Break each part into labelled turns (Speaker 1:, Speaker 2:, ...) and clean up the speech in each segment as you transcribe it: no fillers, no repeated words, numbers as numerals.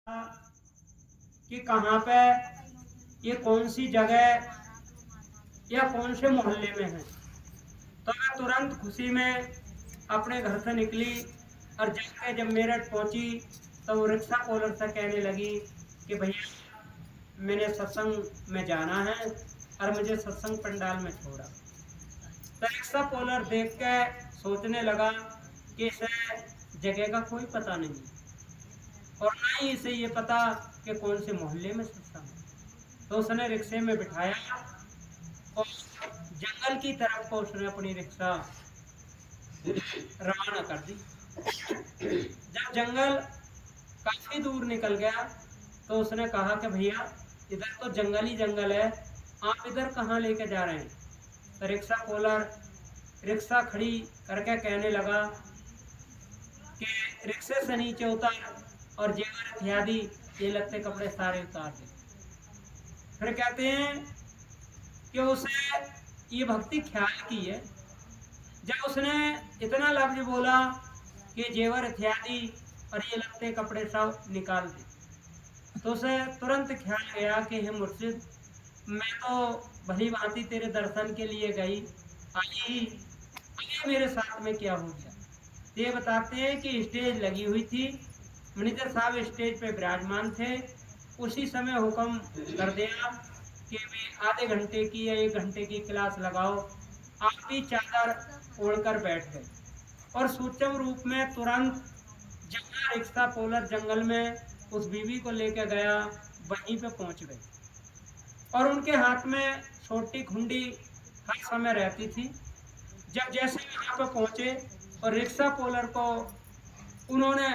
Speaker 1: कि कहाँ पे, ये कौन सी जगह या कौन से मोहल्ले में है। तो मैं तुरंत खुशी में अपने घर से निकली और जाके जब मेरठ पहुंची तो वो रिक्शा कॉलर से कहने लगी कि भैया मैंने सत्संग में जाना है और मुझे सत्संग पंडाल में छोड़ा। तो रिक्शा कॉलर देख के सोचने लगा कि इसे जगह का कोई पता नहीं और ना ही इसे ये पता कि कौन से मोहल्ले में सत्संग है। तो उसने रिक्शे में बिठाया और जंगल की तरफ को उसने अपनी रिक्शा रवाना कर दी। जब जंगल काफी दूर निकल गया तो उसने कहा कि भैया इधर तो जंगल ही जंगल है, आप इधर कहाँ लेके जा रहे हैं। तो रिक्शा कॉलर रिक्शा खड़ी करके कहने लगा कि रिक्शे से नीचे उतर और जेवर इत्यादि ये लगते कपड़े सारे उतार दे। फिर कहते हैं कि उसे ये भक्ति ख्याल की है। जब उसने इतना लफ्ज बोला कि जेवर इत्यादि और ये लगते कपड़े सब निकाल दे तो उसे तुरंत ख्याल गया कि हे मुर्शिद, मैं तो भली भांति तेरे दर्शन के लिए गई आई, ये मेरे साथ में क्या हो गया। ये बताते हैं कि स्टेज लगी हुई थी, मैनेजर साहब स्टेज पे विराजमान थे। उसी समय हुक्म कर दिया कि वे आधे घंटे की या 1 घंटे की क्लास लगाओ। आप भी चादर ओढ़कर बैठ गए और सूक्ष्म रूप में तुरंत जहाँ रिक्शा पोलर जंगल में उस बीवी को लेकर गया वहीं पे पहुंच गए और उनके हाथ में छोटी खुंडी हर समय रहती थी। जब जैसे वहां पर पहुंचे और रिक्शा पोलर को उन्होंने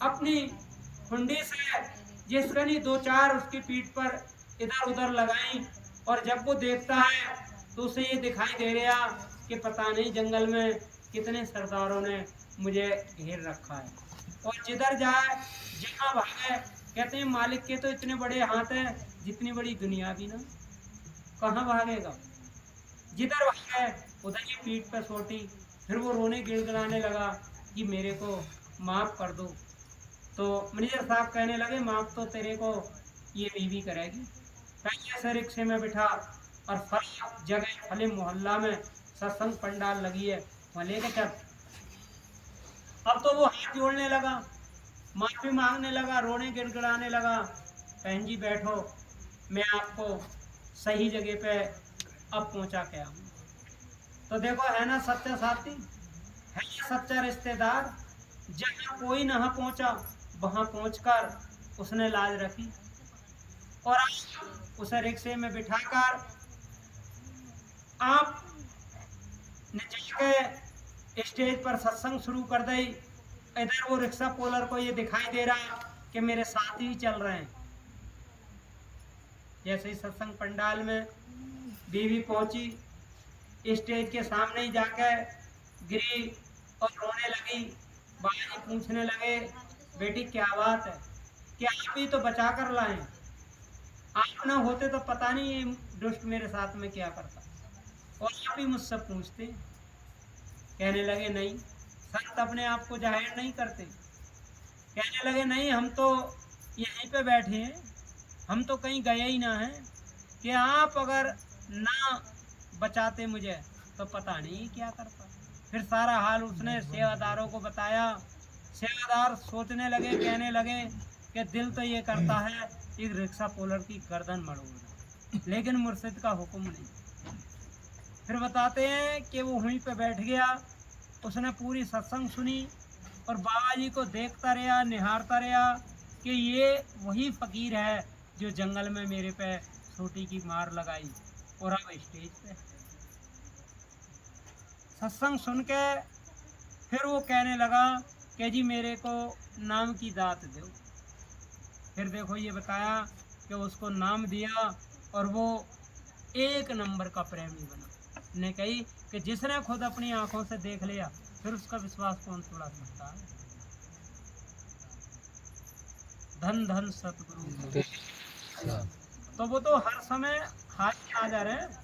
Speaker 1: अपनी खुंडी से जिसकनी 2-4 उसकी पीठ पर इधर उधर लगाई और जब वो देखता है तो उसे ये दिखाई दे रहा कि पता नहीं जंगल में कितने सरदारों ने मुझे घेर रखा है और जिधर जाए जहाँ भागे कहते हैं मालिक के तो इतने बड़े हाथ हैं जितनी बड़ी दुनिया भी ना, कहाँ भागेगा। जिधर भागे उधर ही पीठ पर सोटी। फिर वो रोने गिड़गिड़ाने लगा कि मेरे को माफ कर दो। तो मैनेजर साहब कहने लगे माफ तो तेरे को ये बीवी करेगी। पहले से रिक्शे में बिठा और फल जगह फले मोहल्ला में सत्संग पंडाल लगी है वहां लेके चल। अब तो वो हाथ जोड़ने लगा, माफी मांगने लगा, रोने गिड़गिड़ाने लगा। बहन जी बैठो, मैं आपको सही जगह पे अब पहुंचा के आऊँ। तो देखो है ना सच्चा साथी, है ना सच्चा रिश्तेदार। जहाँ कोई ना पहुंचा वहां पहुंचकर उसने लाज रखी और आज उसे रिक्शे में बिठाकर आप ने जाके स्टेज पर सत्संग शुरू कर दी। इधर वो रिक्शा पोलर को ये दिखाई दे रहा कि मेरे साथ ही चल रहे हैं। जैसे ही सत्संग पंडाल में बीवी पहुंची स्टेज के सामने ही जाकर गिरी और रोने लगी। बाबा जी पूछने लगे बेटी क्या बात है, कि आप ही तो बचा कर लाए, आप ना होते तो पता नहीं ये दुष्ट मेरे साथ में क्या करता और आप ही मुझसे पूछते। कहने लगे नहीं, संत अपने आप को जाहिर नहीं करते। कहने लगे नहीं, हम तो यहीं पे बैठे हैं, हम तो कहीं गए ही ना हैं, कि आप अगर ना बचाते मुझे तो पता नहीं क्या करता। फिर सारा हाल उसने सेवादारों को बताया। सेवादार सोचने लगे, कहने लगे कि दिल तो ये करता है एक रिक्शा पोलर की गर्दन मरोड़ना, लेकिन मुर्शिद का हुक्म नहीं। फिर बताते हैं कि वो वहीं पे बैठ गया, उसने पूरी सत्संग सुनी और बाबा जी को देखता रहा, निहारता रहा कि ये वही फकीर है जो जंगल में मेरे पे छोटी की मार लगाई और अब स्टेज पे। सत्संग सुन के फिर वो कहने लगा कि जी मेरे को नाम की दात दो। फिर देखो ये बताया कि उसको नाम दिया और वो 1 नंबर का प्रेमी बना। ने कही कि जिसने खुद अपनी आंखों से देख लिया फिर उसका विश्वास कौन तोड़ा सकता है। धन धन सतगुरु। तो वो तो हर समय हाथ आ जा रहे हैं।